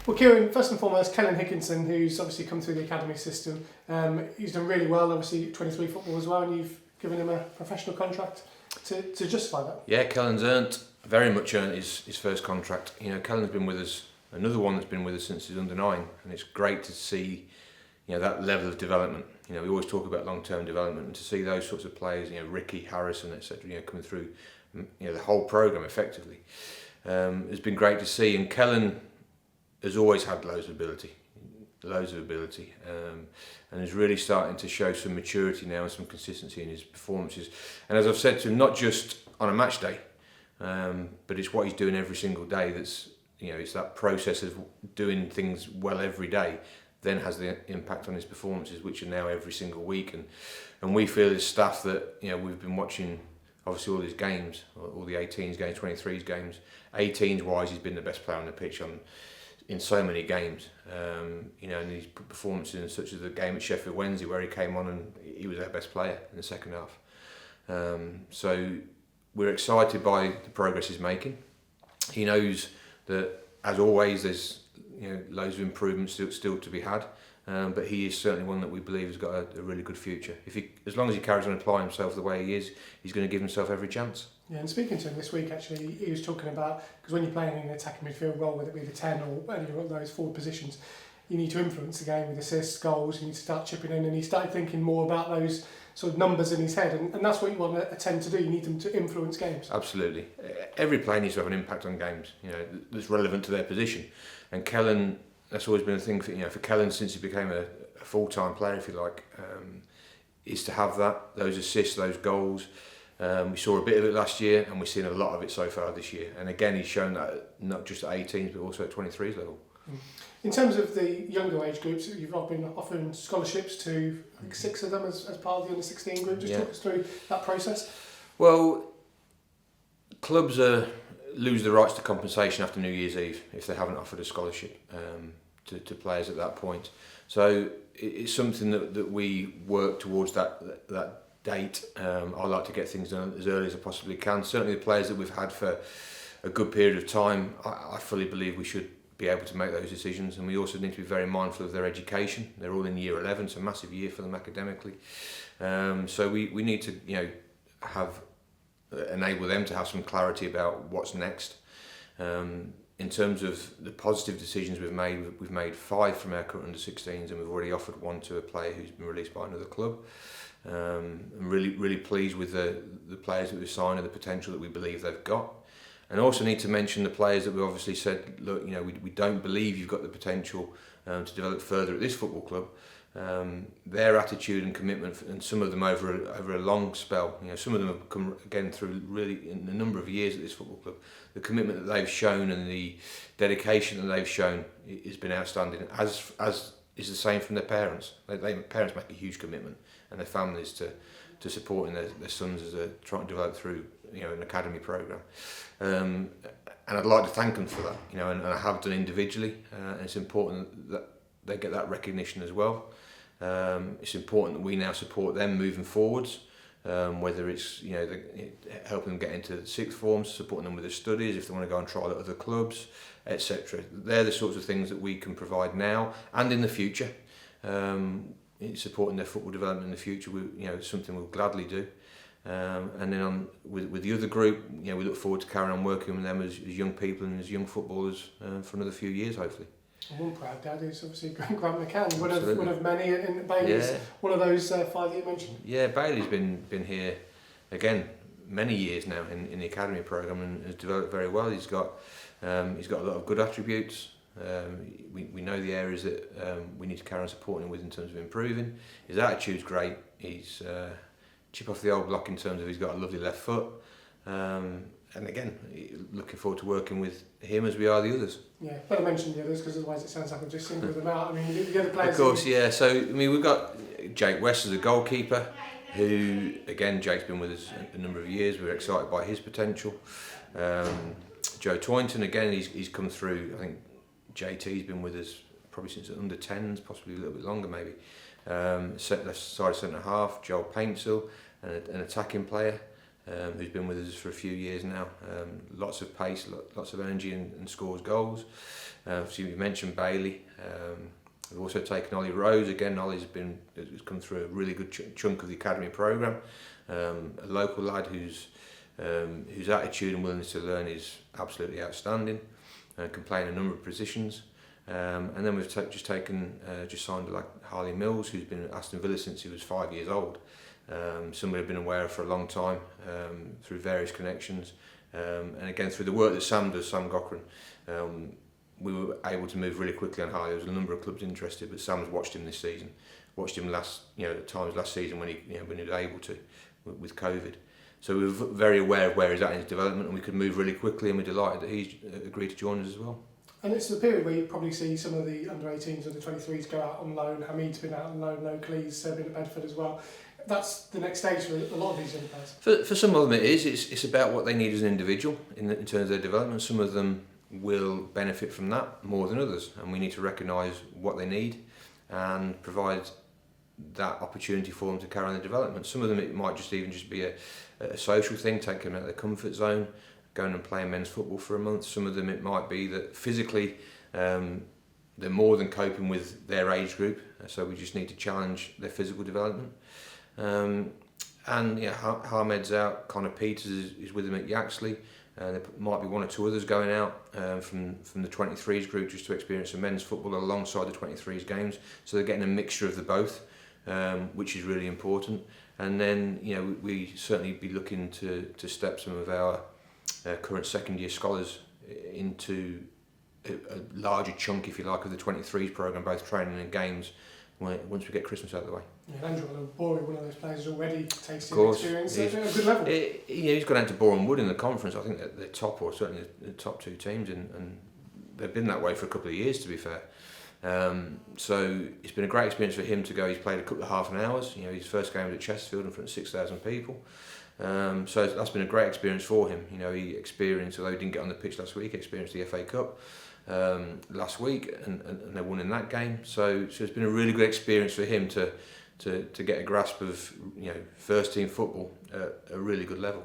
Well, Kieran, first and foremost, Kellen Higginson, who's obviously come through the academy system, he's done really well, obviously 23 football as well, and you've given him a professional contract to justify that. Yeah, Kellen's very much earned his first contract. You know, Kellen's been with us, another one that's been with us since he's under 9, and it's great to see, you know, that level of development. You know, we always talk about long-term development, and to see those sorts of players, you know, Ricky, Harrison, etc., you know, coming through, you know, the whole programme effectively, has been great to see. And Kellen has always had loads of ability, and is really starting to show some maturity now and some consistency in his performances. And as I've said to him, not just on a match day, but it's what he's doing every single day. That's, you know, it's that process of doing things well every day, then has the impact on his performances, which are now every single week. And we feel as staff that, you know, we've been watching obviously all his games, all the 18s games, 23s games. 18s wise, he's been the best player on the pitch in so many games. You know, and his performances such as the game at Sheffield Wednesday, where he came on and he was our best player in the second half. So we're excited by the progress he's making. He knows that, as always, there's, you know, loads of improvements still to be had, but he is certainly one that we believe has got a really good future. As long as he carries on applying himself the way he is, he's going to give himself every chance. Yeah, and speaking to him this week, actually, he was talking about, because when you're playing in an attacking midfield role, whether it be the 10 or any of those forward positions, you need to influence the game with assists, goals, you need to start chipping in, and he started thinking more about those sort of numbers in his head, and that's what you want to attempt to do. You need them to influence games. Absolutely. Every player needs to have an impact on games, you know, that's relevant to their position. And Kellen, that's always been a thing for Kellen since he became a full-time player, if you like, is to have those assists, those goals. We saw a bit of it last year, and we've seen a lot of it so far this year. And again, he's shown that not just at 18s, but also at 23s level. In terms of the younger age groups, you've been offering scholarships to, I think, 6 of them as part of the under-16 group. Just talk us through that process. Well, clubs lose the rights to compensation after New Year's Eve if they haven't offered a scholarship to players at that point. So it's something that we work towards that date. I like to get things done as early as I possibly can. Certainly the players that we've had for a good period of time, I fully believe we should be able to make those decisions, and we also need to be very mindful of their education. They're all in year 11, it's a massive year for them academically. So we need to, you know, enable them to have some clarity about what's next. In terms of the positive decisions we've made 5 from our current under-16s, and we've already offered 1 to a player who's been released by another club. I'm really pleased with the players that we've signed and the potential that we believe they've got. And I also need to mention the players that we obviously said, look, you know, we don't believe you've got the potential to develop further at this football club. Their attitude and commitment, and some of them over a long spell, you know, some of them have come again through really in a number of years at this football club. The commitment that they've shown and the dedication that they've shown has been outstanding, as is the same from their parents. Parents make a huge commitment, and their families to supporting their sons as they're trying to develop through, you know, an academy programme. And I'd like to thank them for that, you know, and I have done individually. And it's important that they get that recognition as well. It's important that we now support them moving forwards, whether it's, you know, helping them get into the sixth forms, supporting them with their studies, if they want to go and trial at other clubs, etc. They're the sorts of things that we can provide now and in the future. Supporting their football development in the future, it's something we'll gladly do. And then with the other group, you know, we look forward to carrying on working with them as young people and as young footballers for another few years, hopefully. And one proud dad is obviously Grant McCann, one of many, and Bailey's one of those 5 that you mentioned. Yeah, Bailey's been here again many years now in the academy programme and has developed very well. He's got a lot of good attributes. We know the areas that we need to carry on supporting him with in terms of improving. His attitude's great. He's chip off the old block in terms of he's got a lovely left foot. And again, looking forward to working with him as we are the others. Yeah, better mention the others because otherwise it sounds like I'm just singling them out. I mean, the other players. Of course, yeah. So I mean, we've got Jake West as a goalkeeper, who again, Jake's been with us a number of years. We're excited by his potential. Joe Toynton, again, he's come through. I think JT's been with us probably since under 10s, possibly a little bit longer maybe. Left side centre half, Joel Paintsill, an attacking player. who's been with us for a few years now. Lots of pace, lots of energy, and scores goals. So you mentioned Bailey. We've also taken Ollie Rose. Again, Ollie's has come through a really good chunk of the academy programme. A local lad whose attitude and willingness to learn is absolutely outstanding, and can play in a number of positions. And then we've just signed like Harley Mills, who's been at Aston Villa since he was 5 years old. Somebody I've been aware of for a long time, through various connections, and again through the work that Sam does, Sam Cochran. We were able to move really quickly on Harley. There was a number of clubs interested, but Sam's watched him this season. Watched him last season when he was able to, with COVID. So we were very aware of where he's at in his development, and we could move really quickly, and we're delighted that he's agreed to join us as well. And it's the period where you probably see some of the under-18s or the 23s go out on loan. Hamid's been out on loan locally, he's been at Bedford as well. That's the next stage for a lot of these young players. For some of them it is. It's about what they need as an individual in terms of their development. Some of them will benefit from that more than others, and we need to recognise what they need and provide that opportunity for them to carry on their development. Some of them it might just be a social thing, take them out of their comfort zone, going and playing men's football for a month. Some of them it might be that physically they're more than coping with their age group, so we just need to challenge their physical development. And Harmed's out, Connor Peters is with him at Yaxley. There might be one or two others going out from the 23s group just to experience some men's football alongside the 23s games. So they're getting a mixture of the both, which is really important. And then we certainly be looking to step some of our current second year scholars into a larger chunk, if you like, of the 23s programme, both training and games, once we get Christmas out of the way. Yeah, Andrew Borey, one of those players who's already tasted experience at a good level. He's gone out to Boreham Wood in the conference. I think they're top, or certainly the top two teams, and they've been that way for a couple of years, to be fair. So it's been a great experience for him to go. He's played a couple of half an hours. His first game was at Chesterfield in front of 6,000 people. So that's been a great experience for him. He experienced, although he didn't get on the pitch last week, experienced the FA Cup last week, and they won in that game. So it's been a really good experience for him to get a grasp of first team football at a really good level.